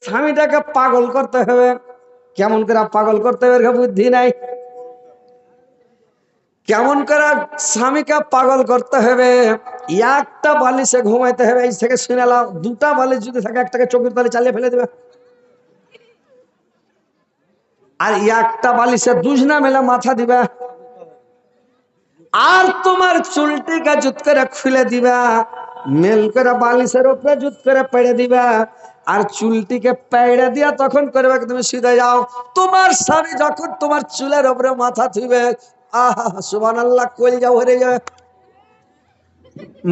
স্বামীটাকে পাগল করতে হবে। কেমন করে পাগল করতে হবে বুদ্ধি নাই। কেমন করে স্বামীকে পাগল করতে হবে? একটা বালিশে ঘুমাইতে হবে। এই থেকে শুনে নাও, দুটা বালিশ যদি থাকে একটাকে চোখের তলে চালিয়ে ফেলে দেবে, আর একটা বালিশে দুজনা মেলে মাথা দিবে, আর তোমার চুলটিকে জুত করে খুলে দিবা, মেল করে বালিশের উপরে জুত করে পেড়ে দিবা, আর চুলটিকে পেড়ে দিয়া তখন করবে তুমি সিধে যাও। তোমার স্বামী যখন তোমার চুলের উপরে মাথা থুইবে, আহা সুবহানাল্লাহ, কলিজা ভরে যাবে।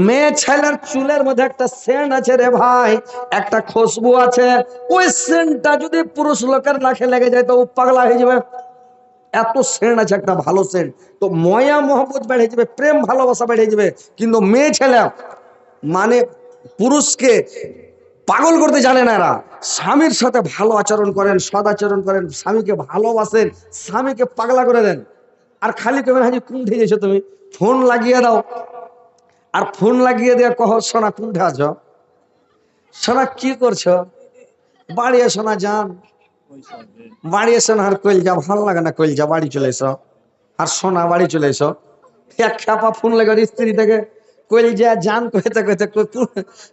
মেয়ে ছেলের চুলের মধ্যে একটা সেন্ট আছে রে ভাই, একটা খুশবু আছে। ওই সেন্টটা যদি পুরুষ লোকের নাকে লেগে যায় তো ও পাগলা হয়ে যাবে। এত সেন্ট আছে, একটা ভালো সেন্ট। তো ময়া মোহব্বত বেড়ে যাবে, প্রেম ভালোবাসা বেড়ে যাবে। কিন্তু মেয়ে ছেলে মানে পুরুষকে পাগল করতে জানে না। এরা স্বামীর সাথে ভালো আচরণ করেন, সদাচরণ করেন, স্বামীকে ভালোবাসেন, স্বামীকে পাগলা করে দেন। আর খালি কেমন হাজি কুণ্ঠে গেছো তুমি, ফোন লাগিয়ে দাও। আর ফোন লাগিয়ে দিয়ে কহ, সোনা কুণ্ঠে আছো, সোনা কি করছো, বাড়ি এসো না যান, বাড়ি এসো না। আর কইলজা ভালো লাগে না, কইলজা বাড়ি চলে এসো, আর সোনা বাড়ি চলে এসো। এক খাপা ফোন লাগে স্ত্রী থেকে, কইলজা জান কইতে কইতে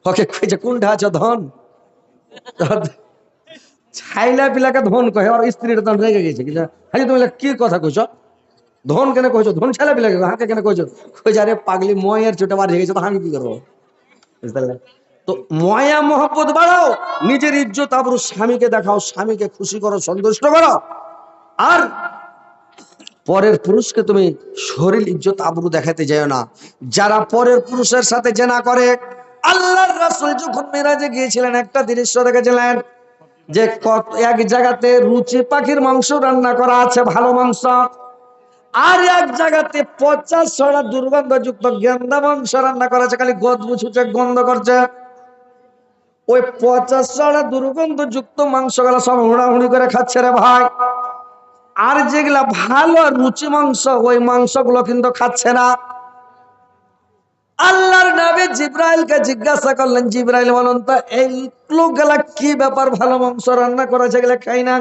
ওকে কইছে কুণ্ঠে আছো ধন। ছাইলা পিলাকে ধন কহে, আর স্ত্রীটা তখন রেগে গেছে, হাজি তুমি কি কথা কইছো, ধন কেন কইছো, ধন ছাইলা পিলাকে হাঁকে কেন কইছো, কইছে আরে পাগলি ময়ের ছোট বার হয়ে গেছে, তো আমি কি করবো। বুঝতে পারলে? তো ময়া মোহব্বত বাড়াও, নিজের ইজ্জত আবরু স্বামীকে দেখাও, স্বামীকে খুশি করো, সন্তুষ্ট করো। আর পরের পুরুষকে তুমি শরীর ইজ্জত আবরু দেখাতে যাও না। যারা পরের পুরুষের সাথে জেনা করে, আল্লাহর রাসূল যখন মেরাজে গিয়েছিলেন একটা দৃশ্য দেখেছিলেন, যে এক জায়গাতে রুচি পাখির মাংস রান্না করা আছে, ভালো মাংস, আর এক জায়গাতে 50 ছড়া দুর্গন্ধযুক্ত গেন্দা মাংস রান্না করা আছে, খালি গন্ধ ছুটে গন্ধ করছে। ওই 50 ছড়া দুর্গন্ধযুক্ত মাংসগুলা সব হুড়াহুড়ি করে খাচ্ছে রে ভাই। আর যেগুলা ভালো রুচি মাংস, ওই মাংসগুলো কিন্তু খাচ্ছে না। আল্লাহর নবী জিব্রাইলকে জিজ্ঞাসা করলেন, জিব্রাইল বলুন তো এই লোকগুলা কি ব্যাপার, ভালো মাংস রান্না করেছে এগুলা খাই না,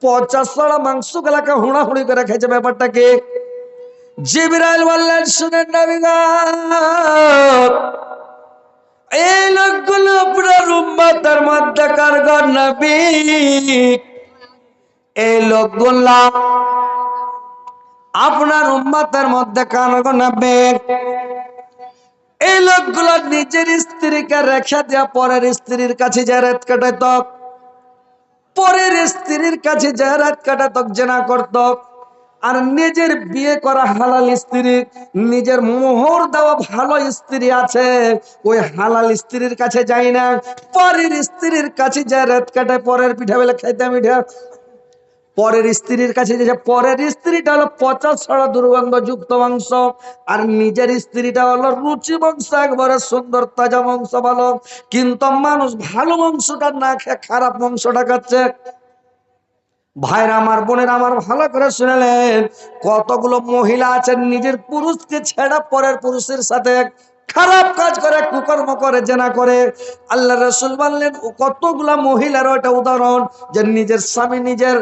50 ছড়া মাংস গুলাকে হুড়াহুড়ি করে খাইছে, ব্যাপারটা কি? জিব্রাইল বললেন, শুনেন নবী গো, এই লোকগুলো আপনার উম্মতের মধ্যকার গো নবী, এই লোকগুলা আপনার উম্মতের মধ্যে কার গো নবী, এই লোকগুলো নিজের স্ত্রীকে রেখে দেয়া পরের স্ত্রীর কাছে যায় রাত কাটাইত, পরের স্ত্রীর কাছে যায় রাত কাটাইত, জেনা করত। আর নিজের বিয়ে করা হালাল স্ত্রী, নিজের মোহর দেওয়া ভালো স্ত্রী আছে, ওই হালাল স্ত্রীর কাছে যায় না, পরের স্ত্রীর কাছে যায় রাত কাটায়, পরের পিঠা বেলা খাইতে মিঠা। পরের স্ত্রীর কাছে যে পরের স্ত্রীটা হলো 50 ছড়া দুর্গন্ধযুক্ত মাংস, আর নিজের স্ত্রীটা হলো রুচি মাংস, একবারে সুন্দর তাজা মাংস ভালো। কিন্তু মানুষ ভালো মাংসটা না খেয়ে খারাপ মাংসটা খাচ্ছে। ভাইরা আমার, বোনের আমার, ভালো করে শুনলেন, কতগুলো মহিলা আছেন নিজের পুরুষকে ছেড়ে পরের পুরুষের সাথে খারাপ কাজ করে, কুকর্ম করে, জেনা করে। আল্লাহ রাসূল বললেন কতগুলা মহিলার ওটা উদাহরণ, যে নিজের স্বামী, নিজের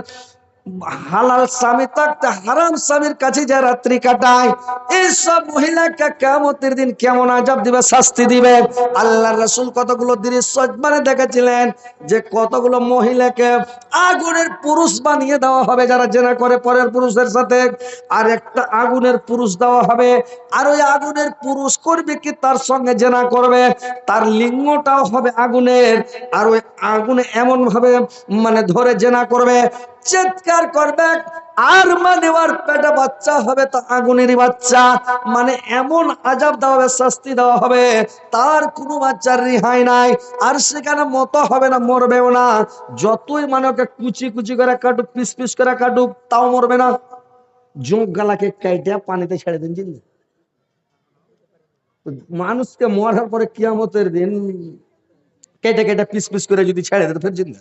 হালাল স্বামী থাকতে হারাম স্বামীর কাছে যে রাত্রি কাটায়, এইসব মহিলাকে কিয়ামতের দিন কেমন আযাব দিবে, শাস্তি দিবে। আল্লাহর রাসূল কতগুলো দৃশ্য মানে দেখেছিলেন, যে কতগুলো মহিলাকে আগুনের পুরুষ বানিয়ে দেওয়া হবে যারা জেনা করে পরের পুরুষের সাথে, আর একটা আগুনের পুরুষ দেওয়া হবে, আর ওই আগুনের পুরুষ করবে কি, তার সঙ্গে জেনা করবে, তার লিঙ্গটাও হবে আগুনের, আর ওই আগুনে এমন ভাবে মানে ধরে জেনা করবে, চিৎকার করবে, আর মানে ওর পেটে বাচ্চা হবে তো আগুনেরই বাচ্চা, মানে এমন আযাব দেওয়া হবে, শাস্তি দেওয়া হবে, তার কোনো বাচ্চার রেহাই নাই। আর সেখানে মতো হবে না, মরবেও না, যতই মানে ওকে কুচি কুচি করে কাটুক, পিস পিস করে কাটুক, তাও মরবে না। জোঁক গালাকে কেটে পানিতে ছেড়ে দিন জিন্দা। মানুষকে মরার পরে কিয়ামতের দিন কেটে কেটে পিস পিস করে যদি ছেড়ে দিতে ফের জিন্দা,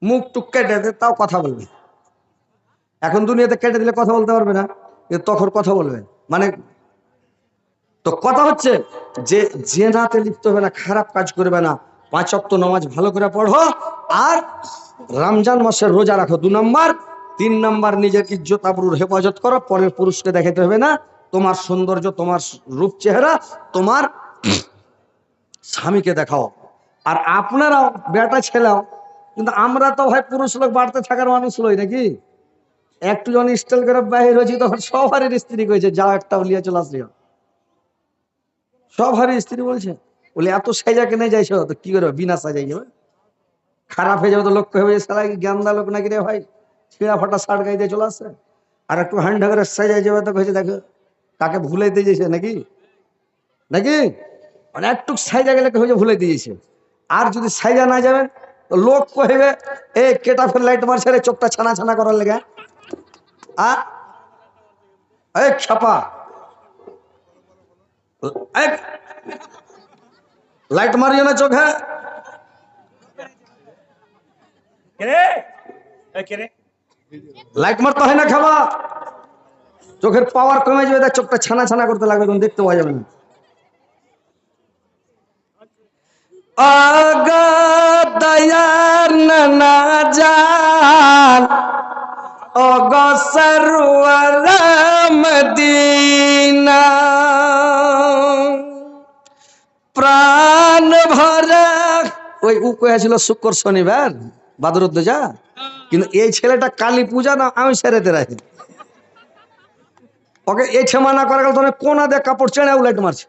মুখ টুক কেটে দে তাও কথা বলবে। এখন দুনিয়াতে কেটে দিলে কথা বলতে পারবে না, তখন কথা বলবে। মানে তো কথা হচ্ছে যে জেনাতে লিপ্ত হবে না, খারাপ কাজ করবে না, 5 ওয়াক্ত নামাজ ভালো করে পড়ো, আর রমজান মাসের রোজা রাখো 2 নম্বর। 3 নম্বর নিজের ইজ্জত আবরুর হেফাজত করো, পরের পুরুষকে দেখাতে হবে না। তোমার সৌন্দর্য, তোমার রূপ চেহারা তোমার স্বামীকে দেখাও। আর আপনারাও বেটা ছেলেও, কিন্তু আমরা তো ভাই পুরুষ লোক বাড়তে থাকার মানুষ লই নাকি, একটু যখন স্টাইল করে বাহির হয়েছি তখন সবারই স্ত্রী কয়েছে যাও একটা উলিয়া চলে আসলি, সবারই স্ত্রী বলছে বলে এত সাইজা কেনে যাইছো, তো কি করবে, বিনা সাজাই যাবে, খারাপ হয়ে যাবে তো লোক হয়ে সালা জ্ঞানদা লোক নাকি রে ভাই, ছিঁড়া ফাটা শার্ট গাই দিয়ে চলে আসছে। আর একটু হ্যান্ড ঢাকারে সাজাই যাবে তো কয়েছে দেখো কাকে ভুলাইতে দিয়েছে নাকি, নাকি মানে একটু সাইজা গেলে হয়েছে ভুলাই দিয়েছে। আর যদি সাইজা না যাবেন তো লোক কহিবে এই কেটা ফের লাইট মারছে রে চোখটা ছানা ছানা করার লেগে, এই ছাপা লাইট মারিও না চোখে, লাইট মারতে হয় না খাবা, চোখের পাওয়ার কমে যাবে, তার চোখটা ছানা ছানা করতে লাগবে, তখন দেখতে পাওয়া যাবে না। দয়ার না জান অগসরওয়ার মদিনা, প্রাণ ভরা ওই কয়েছিল শুক্র শনিবার বাদরুদ্দোজা, কিন্তু এই ছেলেটা কালী পূজা না আমি সেরেতে রাখি, ওকে এই ছেমানা করা গেল তখন কোনা দিয়ে কাপড় চেড়ে লাইট মারছে,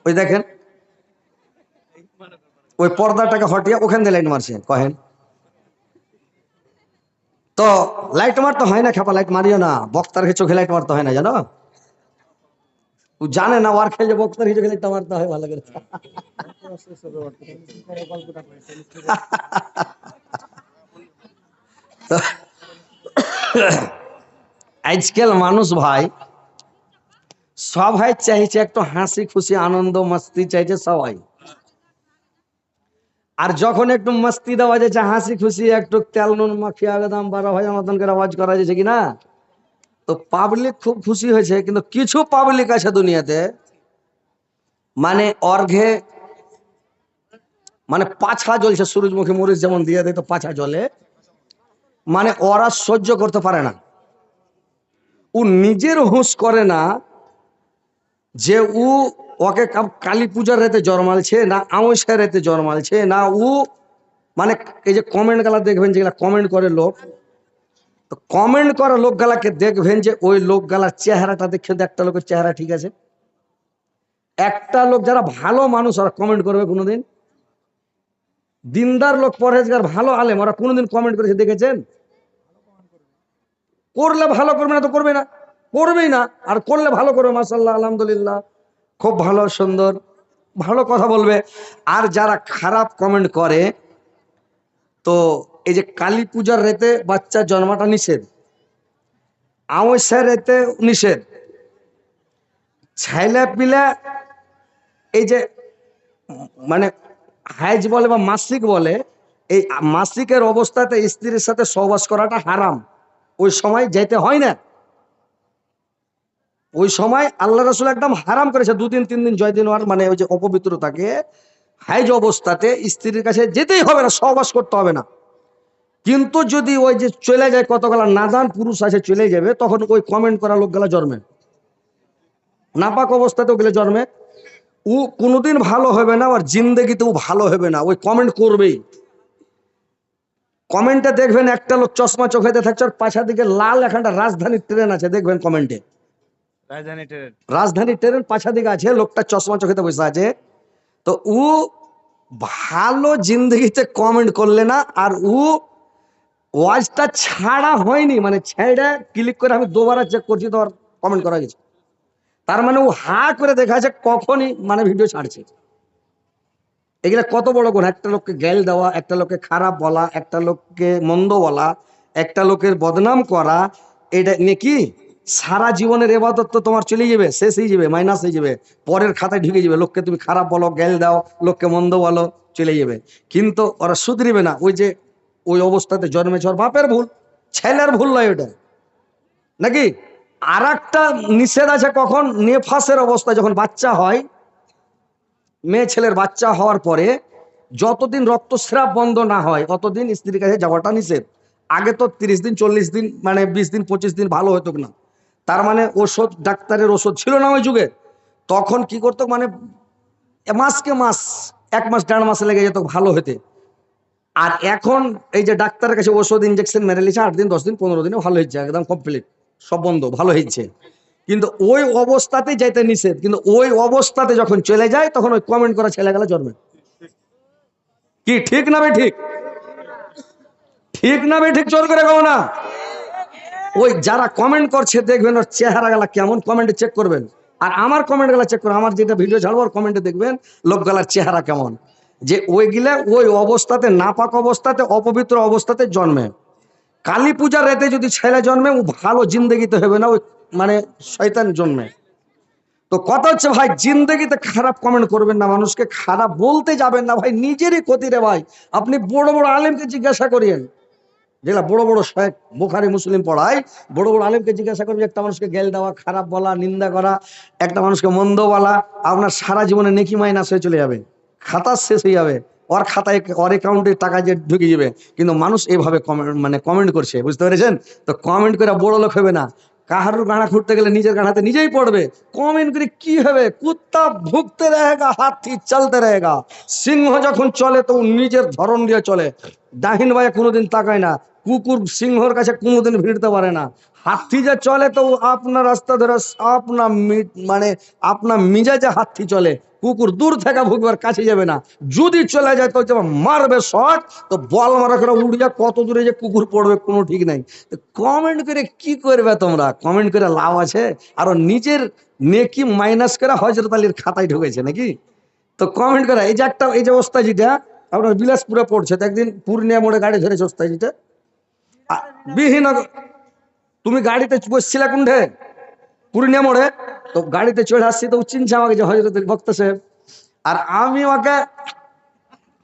ওই দেখেন ওই পর্দাটাকে হটিয়ে ওখান দিয়ে লাইট মারছে কহেন তো। লাইট মারতে হয় না খেপা, লাইট মারিও না, বক্তার চোখে লাইট মারতে হয় না জানো, ও জানে না ওর খেয়ে বক্তার চোখে লাইটটা মারতে হয় ভালো করে। আজকাল মানুষ ভাই সবাই চাইছে একটু হাসি খুশি আনন্দ মস্তি চাইছে সবাই, আর যখন একটু মস্তি দেওয়া যাচ্ছে হাসি খুশি একটু তেল নুন মাখিয়া দাম 12,000 মতন করে আওয়াজ করা যাচ্ছে কিনা, তো পাবলিক খুব খুশি হয়েছে। কিন্তু কিছু পাবলিক আছে দুনিয়াতে মানে অর্ঘে মানে পাছা জ্বলছে, সূরজমুখী মরিচ যেমন দিয়ে দেয় তো পাছা জ্বলে, মানে ওরা সহ্য করতে পারে না, ও নিজের হুঁশ করে না যে ও ওকে কালী পূজার রাতে জন্মালছে না আমাবস্যার রাতে জন্মালছে না, ও মানে এই যে কমেন্ট গালা দেখবেন যেগুলা কমেন্ট করে লোক, তো কমেন্ট করা লোক গালাকে দেখবেন যে ওই লোক গালার চেহারাটা দেখে একটা লোকের চেহারা ঠিক আছে, একটা লোক যারা ভালো মানুষ ওরা কমেন্ট করবে কোনোদিন, দিনদার লোক পরহেজগার ভালো আলেম ওরা কোনোদিন কমেন্ট করেছে দেখেছেন? করলে ভালো করবে না তো করবে না, করবেই না, আর করলে ভালো করবে মাশাআল্লাহ আলহামদুলিল্লাহ খুব ভালো সুন্দর ভালো কথা বলবে। আর যারা খারাপ কমেন্ট করে, তো এই যে কালী পূজার রাতে বাচ্চা জন্মাটা নিষেধ, আমাবস্যার রাতে নিষেধ, ছেলে পিলে এই যে মানে হাইজ বলে বা মাসিক বলে, এই মাসিকের অবস্থাতে স্ত্রীর সাথে সহবাস করাটা হারাম, ওই সময় যেতে হয় না, ওই সময় আল্লাহ রাসূল একদম হারাম করেছে, 2 দিন 3 দিন জয় দিন আর মানে ওই যে অপবিত্র থাকে হাইজ অবস্থাতে স্ত্রীর কাছে যেতেই হবে না, সহবাস করতে হবে না। কিন্তু যদি ওই যে চলে যায় কতগুলা নাদান পুরুষ আছে চলে যাবে, তখন ওই কমেন্ট করা লোকগুলা জন্মে, নাপাক অবস্থাতেও গেলে জন্মে, ও কোনোদিন ভালো হবে না, আর জিন্দেগিতেও ভালো হবে না, ওই কমেন্ট করবেই। কমেন্টে দেখবেন একটা লোক চশমা চোখেতে থাকছে, আর পাশা দিকে লাল এখানটা রাজধানীর ট্রেন আছে, দেখবেন কমেন্টে রাজধানী ট্রেন পাশা দিকে আছে, লোকটা চশমা চোখেতে বসে আছে, তো ও ভালো জিন্দগিতে কমেন্ট করলে না, আর ও ওয়াজটা ছাড়া হয়নি মানে ছেড়ে ক্লিক করে আমি দুবারা চেক করছি তো আর কমেন্ট করা গেছে, তার মানে ও হা করে দেখা আছে কখনই মানে ভিডিও ছাড়ছে। এগুলা কত বড় গুণ, একটা লোককে গ্যাল দেওয়া, একটা লোককে খারাপ বলা, একটা লোককে মন্দ বলা, একটা লোকের বদনাম করা, এটা নাকি সারা জীবনের ইবাদত তো তোমার চলে যাবে, শেষ হয়ে যাবে, মাইনাস হয়ে যাবে, পরের খাতায় ঢুকে যাবে, লোককে তুমি খারাপ বলো গ্যাল দাও, লোককে মন্দ বলো চলে যাবে, কিন্তু ওরা শুধরিবে না, ওই যে ওই অবস্থাতে জন্মেছে ওর বাপের ভুল, ছেলের ভুল নয় ওটা নাকি। আর একটা নিষেধ আছে কখন, নেফাসের অবস্থা যখন বাচ্চা হয়, মেয়ে ছেলের বাচ্চা হওয়ার পরে যতদিন রক্তস্রাব বন্ধ না হয় অতদিন স্ত্রীর কাছে যাওয়াটা নিষেধ। আগে তো 30 দিন 40 দিন মানে 20 দিন 25 দিন ভালো হতো না, তার মানে ওষুধ ডাক্তারের ওষুধ ছিল না ওই যুগে। তখন কি করতো মানে মাসকে মাস, 1 মাস 1.5 মাস লেগে যেত ভালো হতে। আর এখন এই যে ডাক্তারের কাছে ওষুধ ইনজেকশন মেরে নিচ্ছে, 8 দিন 10 দিন 15 দিনে ভালো হচ্ছে, একদম কমপ্লিট, সব বন্ধ, ভালো হচ্ছে। কিন্তু ওই অবস্থাতে যাইতে নিষেধ, কিন্তু ওই অবস্থাতে যখন চলে যায় তখন ওই কমেন্ট করা ছেলেগুলো জন্মে। কি ঠিক না ভাই? ঠিক ঠিক না ভাই? ঠিক জোর করে কও না। ওই যারা কমেন্ট করছে দেখবেন ওর চেহারা গেলা কেমন, কমেন্টে চেক করবেন। আর আমার কমেন্ট গুলা চেক করবেন, আমার যেটা ভিডিও ছাড়বো কমেন্টে দেখবেন লোকগুলার চেহারা কেমন। যে ওইগুলা ওই অবস্থাতে, নাপাক অবস্থাতে, অপবিত্র অবস্থাতে জন্মে। কালী পূজার রাতে যদি ছেলে জন্মে ও ভালো জিন্দগিতে হবে না, ওই মানে শয়তান জন্মে। তো কথা হচ্ছে ভাই, জিন্দগিতে খারাপ কমেন্ট করবেন না, মানুষকে খারাপ বলতে যাবেন না ভাই, নিজেরই ক্ষতি রে ভাই। আপনি বড় বড় আলেমকে জিজ্ঞাসা করিয়েন, যেগুলা বড় বড় শেখ বুখারী মুসলিম পড়ায়, বড় বড় আলেমকে জিজ্ঞাসা করবেন একটা মানুষকে গেল দেওয়া, খারাপ বলা, নিন্দা করা, একটা মানুষকে মন্দ বলা, আপনার সারা জীবনে নেকি মাইনাস হয়ে চলে যাবে, খাতা শেষ হয়ে যাবে, ওর খাতায় ওর অ্যাকাউন্টে টাকা যে ঢুকে যাবে। কিন্তু মানুষ এইভাবে কমেন্ট মানে কমেন্ট করছে, বুঝতে পেরেছেন? তো কমেন্ট করে বড় লোক হবে না, কাহারুর গাঁড়া খুঁড়তে গেলে নিজের গাঁড়াতে নিজেই পড়বে। কমেন্ট করে কি হবে? কুত্তা ভুগতে रहेगा, হাতি চলতে रहेगा। সিংহ যখন চলে তো নিজের ধরন দিয়ে চলে, ডাহিন ভাই কোনোদিন তাকায় না। কুকুর সিংহর কাছে কোনোদিন ভিড়তে পারে না। হাতি যে চলে তো আপনার রাস্তা ধরে আপনার মানে আপনার মিজাজে হাতি চলে। কুকুর দূর থেকে ভুগবার কাছে যাবে না, যদি চলে যায় তো মারবে শট, তো বল মারা করে উড়ে কত দূরে যে কুকুর পড়বে কোনো ঠিক নাই। কমেন্ট করে কি করবে তোমরা? কমেন্ট করে লাভ আছে? আর নিজের নেকি মাইনাস করে হযরত আলীর খাতায় ঢুকেছে নাকি? তো কমেন্ট করে এই যে একটা, এই যে ওস্তাজিটা আপনার বিলাসপুরে পড়ছে, তো একদিন পূর্ণিয়া মোড়ে গাড়ি ধরেছে ওস্তাজিটা বিহিনগর। তুমি গাড়িতে বসছিলা কোনঠে? পূর্ণিয়া মোড়ে। তো গাড়িতে চড়ে আসছি, তো চিনছে আমাকে যে হযরত আলী বক্তা সাহেব। আর আমি ওকে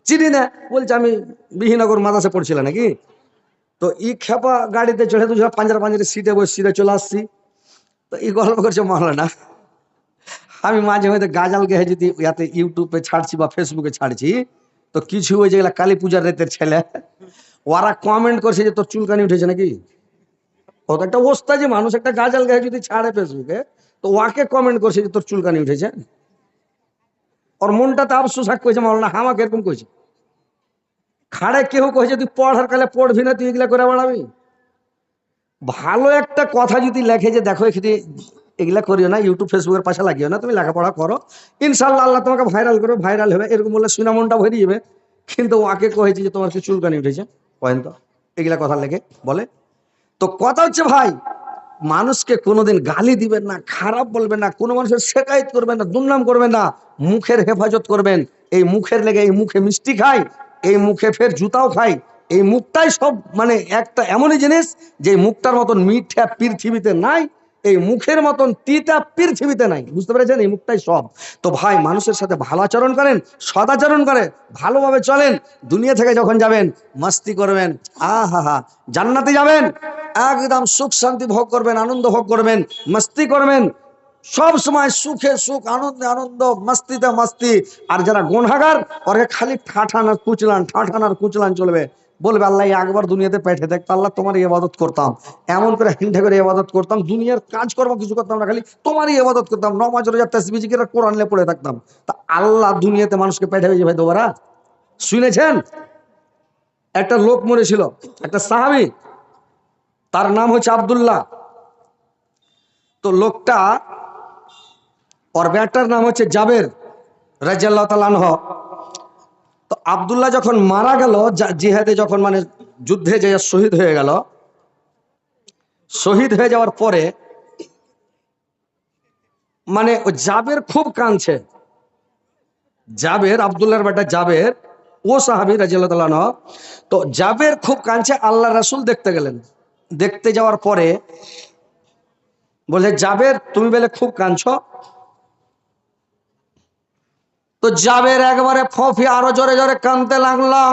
চিনি না, বলছে আমি বিহিনগর মাদ্রাসা পড়ছিলাম নাকি। তো ই খেপা গাড়িতে চড়ে তো পাঞ্জারা পাঞ্জারে সিটে বসে সিটে চলে আসছি। তো এই গল্প করছে মাওলানা। আমি মাঝে মধ্যে গাজাল গেহে যদি ইয়াতে ইউটিউবে ছাড়ছি বা ফেসবুকে ছাড়ছি, তো কিছু ওই যেগুলা কালী পূজার রাতের ছেলে ওরা কমেন্ট করছে যে তোর চুলকানি উঠেছে নাকি। ও তো একটা ওস্তাজি মানুষ, একটা গাজাল গায়ে যদি ছাড়ে ফেসবুকে, তো ওকে কমেন্ট করছে যে তোর চুলকানি উঠেছে। ওর মনটাতে আফসোস হাক করেছে মাওলানা আমাকে এরকম কইছে। খাড়ে কেউ কইছে তুই পড়ার কালে পড়বি না, তুই এগুলা করে বেড়াবি। ভালো একটা কথা যদি লেখে যে দেখো এখানে এগুলা করিও না, ইউটিউব ফেসবুকের পাশে লাগিও না, তুমি লেখাপড়া করো, ইনশাল্লাহ আল্লাহ তোমাকে ভাইরাল করবে, ভাইরাল হবে, এরকম বললে সুনামনটা ভরে যাবে। কিন্তু ওকে কয়েছে যে তোমার কি চুলকানি উঠেছে, কয়েন তো এগুলা কথা লেগে বলে। তো কথা হচ্ছে ভাই, মানুষকে কোনোদিন গালি দিবেন না, খারাপ বলবেন না, কোনো মানুষের শেকায়ত করবেন না, দুর্নাম করবেন না, মুখের হেফাজত করবেন। এই মুখের লেগে, এই মুখে মিষ্টি খাই, এই মুখে ফের জুতাও খাই। এই মুখটাই সব মানে একটা এমনই জিনিস যে মুখটার মতন মিঠা পৃথিবীতে নাই, এই মুখের মতন তিতা পৃথিবীতে নাই, বুঝতে পেরেছেন? এই মুখটাই সব। তো ভাই মানুষের সাথে ভালো আচরণ করেন, সদাচরণ করে ভালোভাবে চলেন। দুনিয়া থেকে যখন যাবেন মস্তি করবেন, আহা হা, জান্নাতে যাবেন, একদম সুখ শান্তি ভোগ করবেন, আনন্দ ভোগ করবেন, মস্তি করবেন, সব সময় সুখে সুখ, আনন্দে আনন্দ, মস্তিতে মস্তি। আর যারা গুনাহগার ওরে খালি ঠাঠানার কুচলান, ঠাঠানার কুচলান চলবে। বলবে আল্লাহ একবার দুনিয়াতে পেটে দেখতো, আল্লাহ তোমার ইবাদত করতাম, এমন করে হিংসা করে ইবাদত করতাম, দুনিয়ার কাজকর্ম কিছু করতাম না, খালি তোমারই ইবাদত করতাম, নামাজ রোজা তাসবিহ জিকির আর কোরআন নিয়ে পড়ে থাকতাম। তা আল্লাহ দুনিয়াতে মানুষকে পেটে হয়েছে ভাই দোবারা? শুনেছেন? একটা লোক মরেছিল, একটা সাহাবী, তার নাম হচ্ছে আব্দুল্লাহ। তো লোকটা, ওর বেটার নাম হচ্ছে জাবের রাদিয়াল্লাহু তাআলা আনহু। তো আব্দুল্লাহ যখন মারা গেল, জিহাদে যখন মানে যুদ্ধে যে শহীদ হয়ে গেল, শহীদ হয়ে যাওয়ার পরে মানে ও জাবের খুব কাঁদছে। জাবের, আব্দুল্লাহর বেটা জাবের, ও সাহাবী রাদিয়াল্লাহু তাআলা আনহু। তো জাবের খুব কাঁদছে, আল্লাহ রাসূল দেখতে গেলেন। দেখতে যাওয়ার পরে বলে জাবের তুমি বলে খুব কাঁদছো? তো জাবের একবারে ফফি আরো জোরে জোরে কাঁদতে লাগলো।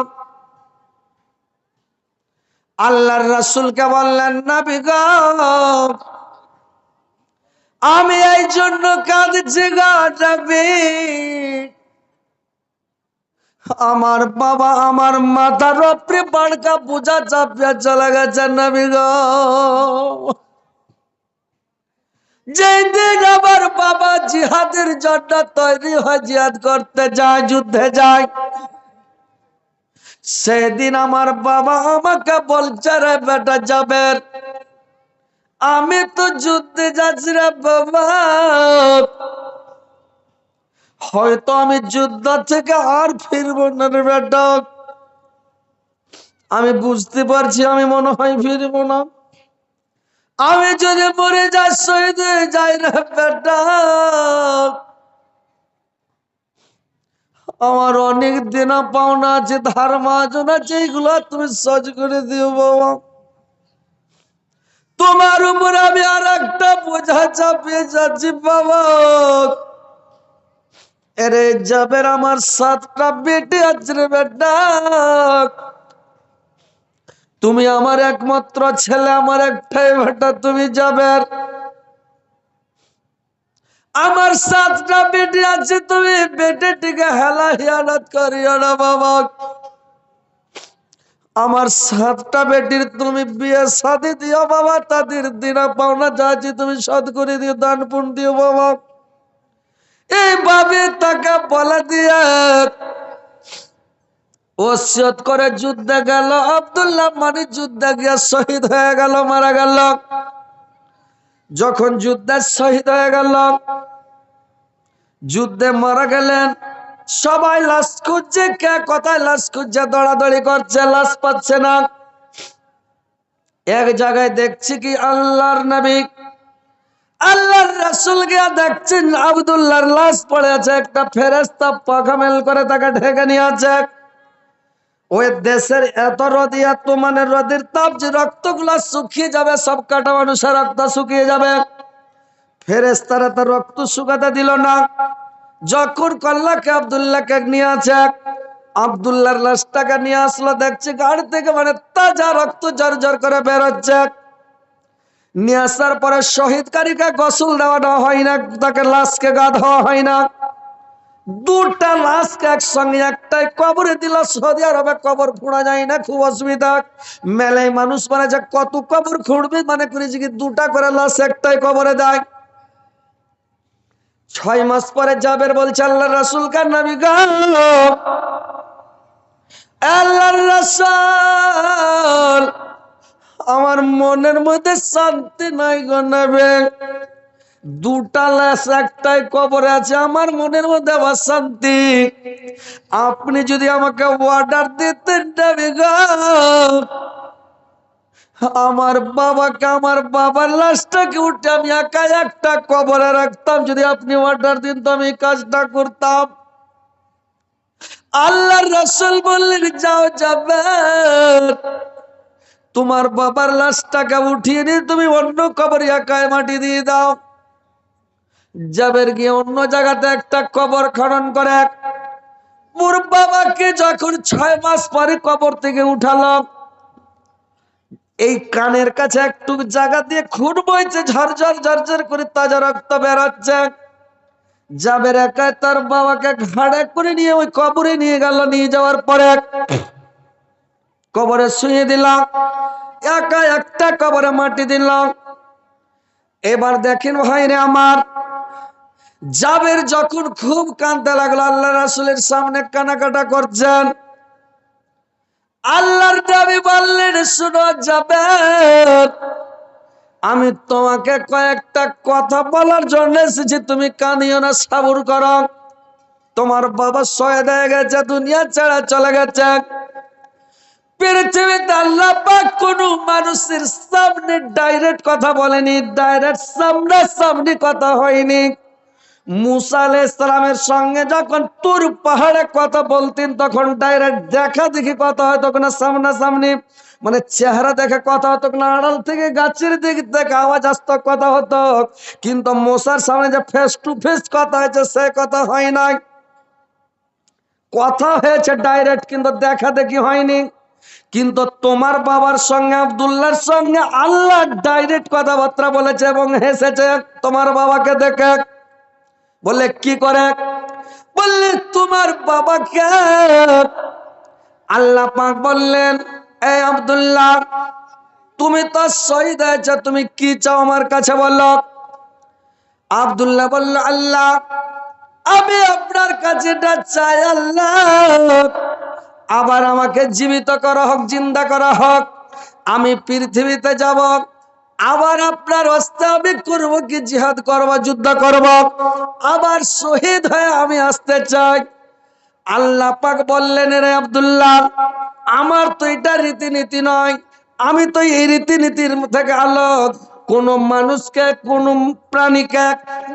আল্লাহর রাসূলকে বললেন নবী গো, আমি এই জন্য কাঁদছি গো নবী, আমার বাবা আমার মাথার উপরে বাড়কা বোঝা চাপিয়া চলে গেছে নবী গো। যেদিন আমার বাবা জিহাদের জন্য তৈরি হয়, জিহাদ করতে যায়, যুদ্ধে যায়, সেদিন আমার বাবা আমাকে বলছে, রে বেটা জাবের, আমি তো যুদ্ধে যাচ্ছি রে বাবা, হয়তো আমি যুদ্ধ থেকে আর ফিরবো না রে বেটা। আমি বুঝতে পারছি আমি মনে হয় ফিরবো না। আমি যদি মরে যাই, শহীদ হয়ে যাই রে বেটা, আমার অনেক দেনা পাওনা আছে, ধার মাজন আছে, এইগুলো তুমি সহ্য করে দিও বাবা। তোমার উপর আমি আর একটা বোঝা চাপিয়ে যাচ্ছি বাবা। এরে জাবের, আমার 7টা বেটি আছে রে বেটা, তুমি আমার একমাত্র ছেলে, আমার একটাই বেটা তুমি জাবের। আমার 7টা বেটি আছে, তুমি বেটিটিকে হেলা হিয়ানত করিও না বাবা। আমার 7টা বেটির তুমি বিয়ে শাদী দিও বাবা, তাদের দিনা পাওনা যা আছে তুমি শোধ করে দিও, দান পুণ্য দিও বাবা। এইভাবে তাকে বলে দিয়ে ওসিয়ত করে যুদ্ধে গেল আব্দুল্লাহ। মানে যুদ্ধে গিয়ে শহীদ হয়ে গেল, মারা গেল। যখন যুদ্ধে শহীদ হয়ে গেল, যুদ্ধে মারা গেলেন, সবাই লাশ খুঁজছে, কে কোথায় লাশ খুঁজছে, দৌড়াদৌড়ি করছে, লাশ পাচ্ছে না। এক জায়গায় দেখছি কি আল্লাহর নবী, আল্লাহর রাসূল গিয়া দেখছেন আব্দুল্লাহর লাশ পড়ে আছে, একটা ফেরেশতা পাখা মেল করে তাকে ঢেকে নিয়ে আছে। ওই দেশের এত রোদ, এত মানে রোদের তাপ যে রক্তগুলা শুকিয়ে যাবে, সব কাটা মানুষের রক্ত শুকিয়ে যাবে। ফেরেশতারা তার রক্ত শুকাতে দিল না। যখন কল্লাকে আব্দুল্লাহকে নিয়ে আছে, আব্দুল্লাহর লাশটাকে নিয়ে আসলো, দেখছে গাড়ি থেকে মানে তাজা রক্ত ঝরঝর করে বেরোচ্ছে। নিয়ে আসার পরে শহীদকারীকে গোসল দেওয়ানো হয় না, তাকে লাশকে গা ধোয়া হয় না। 2টা লাশকে একসঙ্গে একটাই কবরে দিল। সৌদি আরবে কবর খোঁড়া যায় না, খুব অসুবিধা। মেলায় মানুষ মানে যে কত কবর খুঁড়বে, মানে করেছে কি 2টা করে লাশ একটাই কবরে দেয়। 6 মাস পরে জাবের বলছে, আল্লাহর রাসূল কার নবী গো, আল্লাহর রাসূল, আমার মনের মধ্যে শান্তি নাই গো নবী। 2টা লাশ একটাই কবরে আছে, আমার মনের মধ্যে আবার শান্তি। আপনি যদি আমাকে অর্ডার দিতেন নবী গো, আমার বাবাকে, আমার বাবার লাশটাকে উঠে আমি একা একটা কবরে রাখতাম। যদি আপনি অর্ডার দিন তো আমি কাজটা করতাম। আল্লাহর রাসূল বললেন, যাও যাবে, তোমার বাবার লাশটাকে উঠিয়ে নিয়ে তুমি অন্য কবরে একাই মাটি দিয়ে দাও। জাবের গিয়ে অন্য জায়গাতে একটা কবর খনন করে মোর বাবাকে যখন 6 মাস পরে কবর থেকে উঠালো, এই কানের কাছে একটু জায়গা দিয়ে খুন বইছে, ঝরঝর ঝরঝর করে তাজা রক্ত বেরোচ্ছে। জাবের একা তার বাবাকে ঘাড়ে করে নিয়ে ওই কবরে নিয়ে গেল। নিয়ে যাওয়ার পরে কবরে শুয়ে দিলাম, একা একটা কবরে মাটি দিলাম। এবার দেখেন ভাইরে আমার, জাবের যখন খুব কাঁদতে লাগলো, আল্লাহ রাসূলের সামনে কানাকাটা করছেন। আল্লাহর নবী বললেন, শুনো জাবের, আমি তোমাকে কয়েকটা কথা বলার জন্য এসেছি, তুমি কাঁদিও না, সবর করো। তোমার বাবা শহীদ হয়ে গেছে, দুনিয়া ছেড়ে চলে গেছে। পৃথিবীতে আল্লাহ পাক কোন মানুষের সামনে ডাইরেক্ট কথা বলেনি, ডাইরেক্ট সামনাসামনি কথা হয়নি। মুসা আলাইহিস সালামের সঙ্গে যখন তুর পাহাড়ে কথা বলতেন, তখন ডাইরেক্ট দেখা দেখি কথা হতো, না সামনাসামনি মানে চেহারা দেখে কথা হতো, না আড়াল থেকে গাছের দিক থেকে আওয়াজ আসতো, কথা হতো। কিন্তু মুসার সামনে যে ফেস টু ফেস কথা হয়েছে, সে কথা হয় নাই। কথা হয়েছে ডাইরেক্ট, কিন্তু দেখা দেখি হয়নি। কিন্তু তোমার বাবার সঙ্গে, আব্দুল্লাহর সঙ্গে আল্লাহ ডাইরেক্ট কথাবার্তা বলেছে এবং হেসেছে তোমার বাবাকে দেখে। বলে কি করে? বললে তোমার বাবাকে। আল্লাহ পাক বললেন, এই আব্দুল্লাহ, তুমি তো শহীদ হয়েছ, তুমি কি চাও আমার কাছে বলো। আব্দুল্লাহ বলল, আল্লাহ, আমি আপনার কাছে এটা চাই আল্লাহ, আবার আমাকে জীবিত করা হোক, জিন্দা করা হোক, আমি পৃথিবীতে যাব, আবার আপনার হস্তে আমি করবো কি, জিহাদ করব, যুদ্ধ করব, আবার শহীদ হয়ে আমি আসতে চাই। আল্লাহ পাক বললেন, রে আব্দুল্লাহ, আমার তো এটা রীতিনীতি নয়, আমি তো এই রীতিনীতির থেকে আলোক, কোন মানুষকে, কোন প্রাণীকে,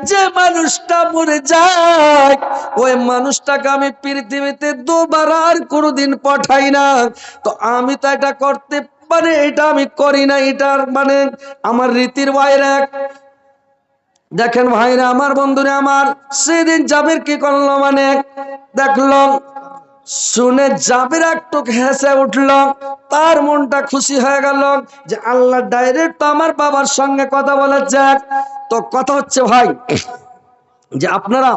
যে মানুষটা মরে যায় ওই মানুষটাকে আমি পৃথিবীতে দুবার আর কোনোদিন পাঠাই না। তো আমি তো এটা করতে, মানে এটা আমি করি না, এটার মানে আমার রীতির বাইরে। দেখেন ভাইরা আমার, বন্ধুরা আমার, সেদিন জাবির কি করলো, মানে দেখলো, শুনে জাবির একটু হেসে উঠল, তার মনটা খুশি হয়ে গেল যে আল্লাহ ডাইরেক্ট তো আমার বাবার সঙ্গে কথা বলেছে। তো কথা হচ্ছে ভাই, যে আপনারা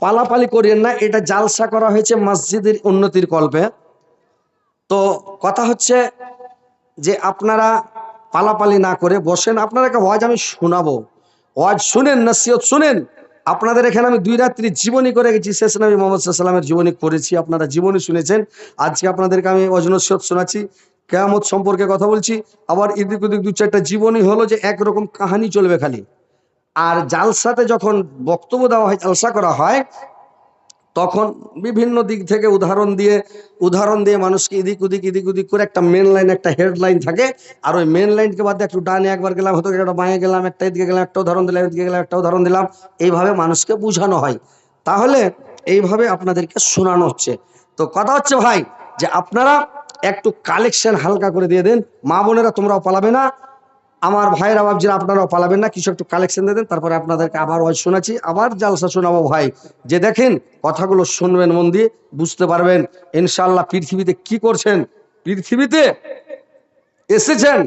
পালাপালি করিয়েন না, এটা জালসা করা হয়েছে মসজিদের উন্নতির কল্পে। তো কথা হচ্ছে যে আপনারা পালাপালি না করে বসেন, আপনাদেরকে ওয়াজ আমি শোনাবো, ওয়াজ শুনেন, নসিহত শুনেন। আপনাদের এখানে আমি 2 রাত্রি জীবনী করে গেছি, শেষ নবী মুহাম্মদ সাল্লাল্লাহু আলাইহি ওয়াসাল্লামের জীবনী করেছি, আপনারা জীবনী শুনেছেন। আজকে আপনাদেরকে আমি ওয়াজ নসিহত শোনাচ্ছি, কিয়ামত সম্পর্কে কথা বলছি, আবার এদিক ওদিক 2-4টা জীবনী হলো যে একরকম কাহিনী চলবে খালি। আর জালসাতে যখন বক্তব্য দেওয়া হয়, জালসা করা হয়, তখন বিভিন্ন দিক থেকে উদাহরণ দিয়ে মানুষকে এদিক ওদিক করে একটা মেন লাইন, একটা হেডলাইন থাকে, আর ওই মেন লাইনকে বাদ দিয়ে একটু ডানে একবার গেলাম, হয়তো একটা বাঁয়ে গেলাম, একটা এদিকে গেলাম, একটা উদাহরণ দিলাম, এদিকে গেলাম, একটা উদাহরণ দিলাম, এইভাবে মানুষকে বোঝানো হয়। তাহলে এইভাবে আপনাদেরকে শোনানো হচ্ছে। তো কথা হচ্ছে ভাই, যে আপনারা একটু কালেকশন হালকা করে দিয়ে দেন, মা বোনেরা তোমরাও পালাবে না, আমার ভাইয়েরা বাবজিরা আপনারাও পালাবেন না, কিছু একটু কালেকশন দিয়ে দেন, তারপরে আপনাদেরকে আবার ওয়াজ শোনাচ্ছি, আবার জালসা শোনাবো ভাই। যে দেখেন, কথাগুলো শুনবেন মন দিয়ে, বুঝতে পারবেন ইনশাআল্লাহ পৃথিবীতে কি করছেন, পৃথিবীতে এসেছেন,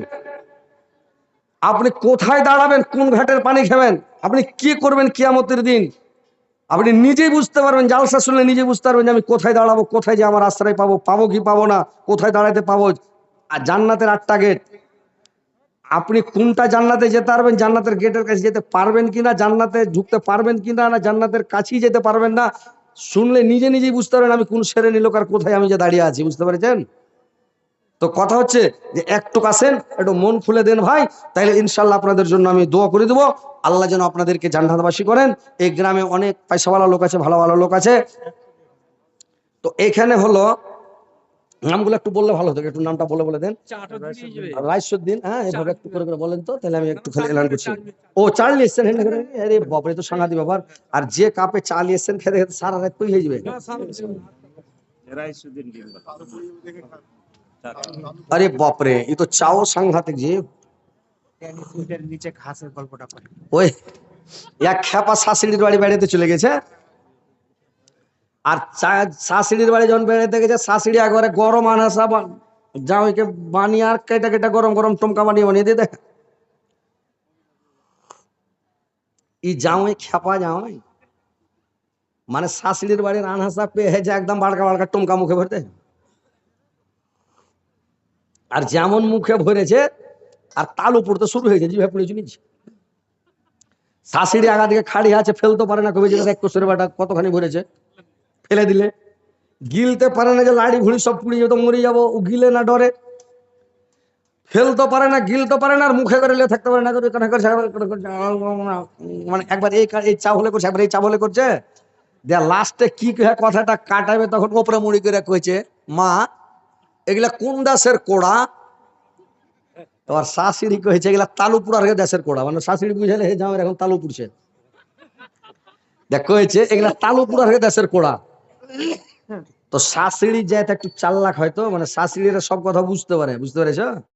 আপনি কোথায় দাঁড়াবেন, কোন ঘাটের পানি খাবেন, আপনি কি করবেন কিয়ামতের দিন, আপনি নিজেই বুঝতে পারবেন। জালসা শুনলে নিজে বুঝতে পারবেন যে আমি কোথায় দাঁড়াবো, কোথায় যে আমার আশ্রয় পাবো, পাবো কি পাবো না, কোথায় দাঁড়াতে পাবো। আর জান্নাতের 8টা গেট, আপনি কোনটা জান্নাতে যেতে পারবেন, জান্নাতের গেটের কাছে যেতে পারবেন কিনা, জান্নাতে ঢুকতে পারবেন কিনা, না জান্নাতের কাছেই যেতে পারবেন না, শুনলে নিজেই বুঝতে পারবেন আমি কোন শ্রেণীর লোক আর কোথায় আমি যে দাঁড়িয়ে আছি, বুঝতে পেরেছেন। তো কথা হচ্ছে যে একটু আসেন, একটু মন খুলে দেন ভাই, তাইলে ইনশাল্লাহ আপনাদের জন্য আমি দোয়া করে দেবো, আল্লাহ যেন আপনাদেরকে জান্নাতবাসী করেন। এই গ্রামে অনেক পয়সাওয়ালা লোক আছে, ভালো ভালো লোক আছে। তো এখানে হলো, নামগুলো একটু বললে ভালো হতো, একটু নামটা বলে দেন। রাইসুদ্দিন, হ্যাঁ, এভাবে একটু করে বলেন তো, তাহলে আমি একটু খালি এলান করছি। ও চার্লি এসছেন, আরে বাপরে, তো সাংঘাতিক ব্যাপার। আর যে কাপে চাল এসছেন খেতে খেতে সারা রাত হয়ে যাবে। আরে বাপরে, এ তো চাও সাংঘাতিক যে, ওই এক খেপা শাশুড়ির বাড়ি বেড়াতে চলে গেছে, আর শাশুড়ির বাড়ি যখন বেড়াতে গেছে, শাশুড়ি একবারে গরম আনাসা জামাইকে বানিয়ে আর কেটে গরম গরম টমকা বানিয়ে দিয়ে দেয়। এই জামাই খেপা জামাই, মানে শাশুড়ির বাড়ির আনহাসা পেয়ে যে একদম বাড়কা বাড়কা টমকা মুখে ভরতে, আর যেমন মুখে ভরেছে আর তালু পড়তে শুরু হয়েছে, জিভে পড়ে চলেছে। শাশুড়ি আগা দিকে খাড়ি আছে, ফেলতে পারে না, কবে যে এক কোষের বাটা কতখানি ভরেছে, ফেলে দিলে গিলতে পারে না, যে লাড়ি ভুড়ি সব পুড়িয়ে যেত, মরে যাবো, ও গিলে না ডরে, ফেলতে পারে না, গিলতে পারে না, আর মুখে করে থাকতে পারে না, মানে একবার এই চা হলে করছে, একবার এই চা হলে করছে, দেয়া লাস্টে কি কথাটা কাটাবে, তখন ওপরে মুড়ি করে কইছে, মা এগুলা কোন দাসের কোড়া, তোমার শাশুড়ি কয়েছে এগুলা তালু পুরার দেশের কোড়া, মানে শাশুড়ি বুঝালে হে জামাই এখন তালু পুড়ছে, দেখ কয়েছে এগুলা তালু পুরার দেশের কোড়া। তো শাশুড়ি যেটা একটু চাল্লাক হয়তো, মানে শাশুড়িরা সব কথা বুঝতে পারে, বুঝতে পেরেছ।